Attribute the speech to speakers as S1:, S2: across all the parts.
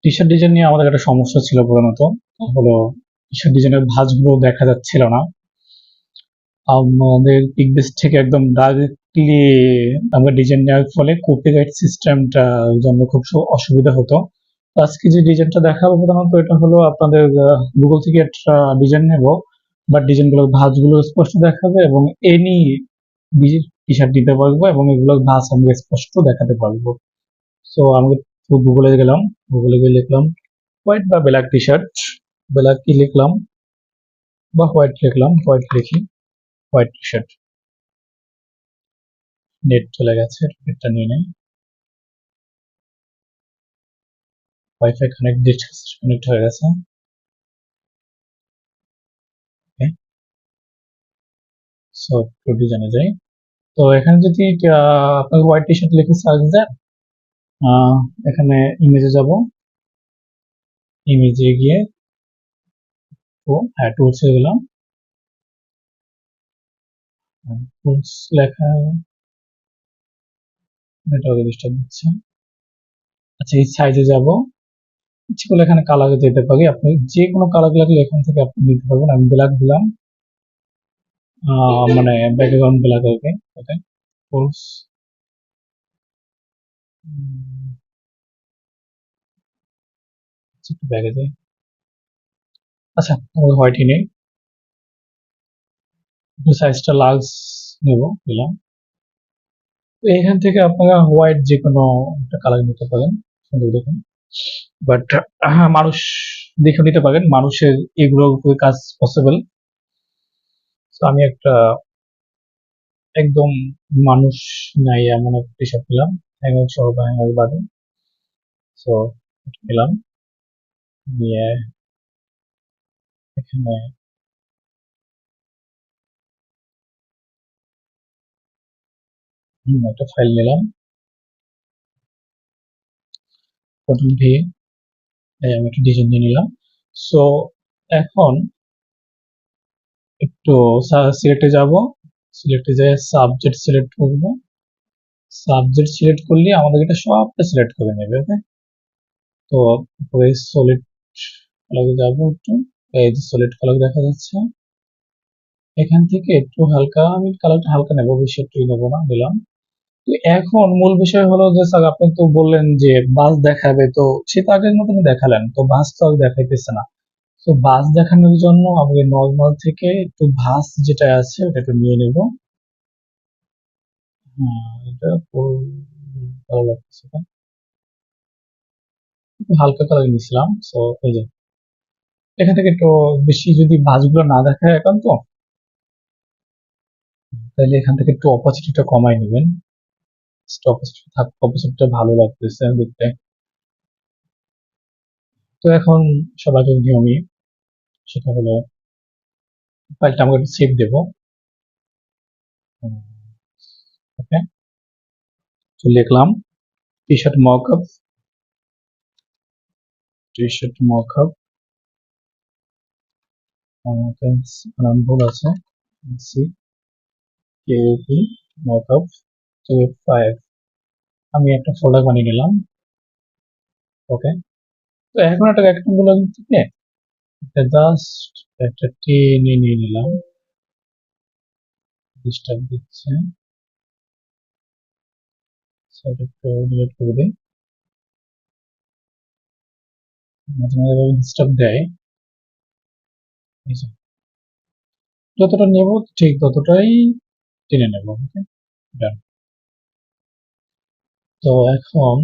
S1: T shirt design নিয়ে আমাদের একটা সমস্যা ছিল প্রধানত, হলো টি শার্ট ডিজাইনের ভাঁজগুলো দেখা যাচ্ছিল না। আমাদের পিকবেস থেকে একদম ডাইরেক্টলি আমরা ডিজাইন নেওয়ার ফলে কপিরাইট সিস্টেমটা জন্য খুব অসুবিধা হতো। আজকে যে ডিজাইনটা দেখাবো প্রধানত এটা হলো আপনাদের গুগল থেকে একটা ডিজাইন নেব, বাট ডিজাইনগুলোর ভাঁজগুলো স্পষ্ট দেখাবে এবং এনি টি শার্ট দিতে পারবো এবং এগুলোর ভাঁজ আমরা স্পষ্ট দেখাতে পারবো। সো আমি গুগলে গেলাম, গুগলে গিয়ে লিখলাম হোয়াইট বা ব্ল্যাক টি শার্ট, ব্ল্যাক কি লিখলাম বা হোয়াইট লিখলাম, হোয়াইট লিখি, হোয়াইট টি শার্ট। নেট চলে গেছে, নেটটা নিয়ে নেই। ওয়াইফাই কানেক্ট হয়ে গেছে। সো একটু ডিজাইনে যাই। তো এখানে যদি আপনার হোয়াইট টি শার্ট লিখে সার্চ দেন, এখানে ইমেজে যাব, ইমেজে গিয়ে তো হ্যাঁ টুলসে গেলাম, টুলস লেখা নেটওয়ার্কে ডিস্টার্ব দিচ্ছে। আচ্ছা এই সাইজে যাব, ইচ্ছে করলে এখানে কালারে যেতে পারি, আপনি যে কোনো কালার লাগলে এখান থেকে আপনি দিতে পারবেন। আমি ব্ল্যাক দিলাম, মানে ব্যাকগ্রাউন্ড ব্ল্যাক আর কি। ওকে টুলস, একটু ব্যাগে যাই। আচ্ছা আমার হোয়াইটই নেই, একটু সাইজটা লার্জ নেব, দিলাম। তো এখান থেকে আপনারা হোয়াইট যে কোনো একটা কালার নিতে পারেন, সুন্দর দেখুন। বাট মানুষ দেখে নিতে পারেন, মানুষের এগুলোর উপরে কাজ পসিবল। তো আমি একটা একদম মানুষ নাই এমন একটা টি শার্ট পেলাম, হ্যাঙ্গার সহ বা হ্যাঙ্গার বাদে। সো নিলাম, নিয়ে এখানে একটা ফাইল নিলাম, প্রথম দিয়ে আমি একটা ডিজাইন দিয়ে নিলাম। সো এখন একটু সিলেক্টে যাব, সিলেক্টে যাই সাবজেক্ট সিলেক্ট করবো, সাবজেক্ট সিলেক্ট করলে আমাদের এটা সবটা সিলেক্ট করে নেবে। ওকে তো উপরে সলিড কালারে যাব, একটু এই যে সলিড কালার দেখা যাচ্ছে, এখান থেকে একটু হালকা, আমি কালারটা হালকা নেবো, বেশি একটু নেবো না, দিলাম। তো এখন মূল বিষয় হলো যে স্যার আপনি তো বললেন যে বাস দেখাবে, তো সে তো আগের মতন দেখালেন, তো বাস তো আর দেখাইতেছে না। তো বাস দেখানোর জন্য আমি নর্মাল থেকে একটু ভাস যেটা আছে ওটা একটু নিয়ে নেব। এটা ভালো লাগতেছে, একটু হালকা কালার নিয়েছিলাম। সো এই যে এখান থেকে একটু বেশি যদি বাসগুলো না দেখায় এখন, তো তাহলে এখান থেকে একটু অপোজিটটা কমাই নেবেন, অপোজিটটা ভালো লাগতেছে দেখতে। তো এখন সবাইকে নিয়মই সেটা হলো ফাইলটা আমাকে একটু সেভ দেবো। ওকে তো লিখলাম T shirt mockup, T shirt mockup, নাম ভুল আছে, সি কেপি মকআপ 5। আমি একটা ফোল্ডার বানিয়ে নিলাম। ওকে তো এখন একটা রেক্টেঙ্গুলার থেকে একটা জাস্ট একটা টেনে নিয়ে নিলাম, ডিস্টার্ব দিচ্ছে, সেটা একটু ডিলিট করে দিই, মাঝে মাঝে ডিস্টার্ব দেয়। এই যে যতটা নেব ঠিক ততটাই টেনে নেব। ওকে ডান। তো এখন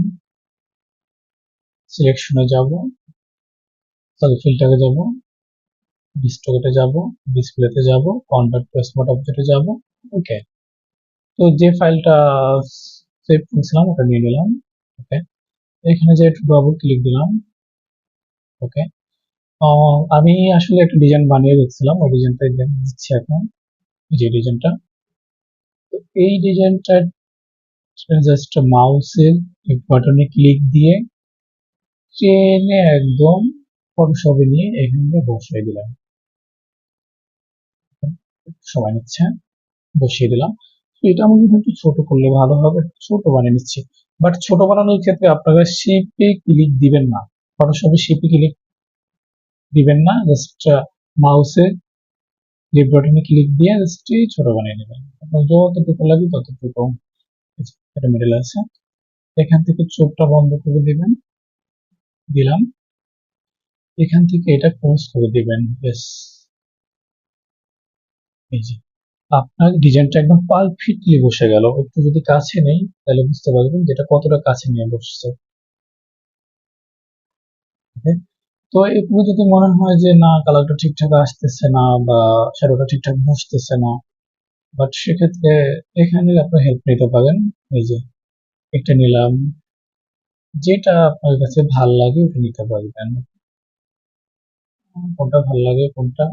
S1: সিলেকশনে যাব, সরি ফিল্টারে যাব, ডিস্ট্রিবিউটে যাব, ডিসপ্লেতে যাব, কনভার্ট টু স্মার্ট অবজেক্টে যাব। ওকে তো যে ফাইলটা সেভ করেছিলাম ওটা নিয়ে নিলাম। ওকে এখানে যে একটু ডবল ক্লিক দিলাম। ওকে আমি আসলে একটা ডিজাইন বানিয়ে রেখেছিলাম, ওই ডিজাইনটাই দিচ্ছি এখন, যে ডিজাইনটা। তো এই ডিজাইনটা জাস্ট মাউসের বাটনে ক্লিক দিয়ে টেনে একদম ফটোশপে নিয়ে এখানে বসিয়ে দিলাম, সময় নিচ্ছে, বসিয়ে দিলাম। তো এটা আমি কিন্তু একটু ছোট করলে ভালো হবে, ছোট বানিয়ে নিচ্ছি। বাট ছোট বানানোর ক্ষেত্রে আপনারা শিপে ক্লিক দিবেন না, ফটোশপে শিপে ক্লিক দিবেন না, জাস্ট মাউসে লেফট বাটনে ক্লিক দিয়ে জাস্ট ছোট বানিয়ে নেবেন। আপনার যতটুকু লাগে ততটুকু। এটা মিডল আছে, এখান থেকে চোখটা বন্ধ করে দিবেন, দিলাম। এখান থেকে এটা ক্লোজ করে দিবেন। বেশ, এই যে আপনার ডিজাইনটা একদম পারফেক্টলি বসে গেল। একটু যদি কাছে নেই তাহলে বুঝতে পারবেন যেটা কতটা কাছে নিয়ে বসছে। তো এরপরে যদি মনে হয় যে না কালারটা ঠিকঠাক আসতেছে না বা শ্যাডোটা ঠিকঠাক বসতেছে না, বাট সেক্ষেত্রে এখানে আপনার হেল্প নিতে পারেন। এই যে একটা নিলাম, যেটা আপনার কাছে ভাল লাগে ওটা নিতে পারবেন। কোনটা ভাল লাগে কোনটা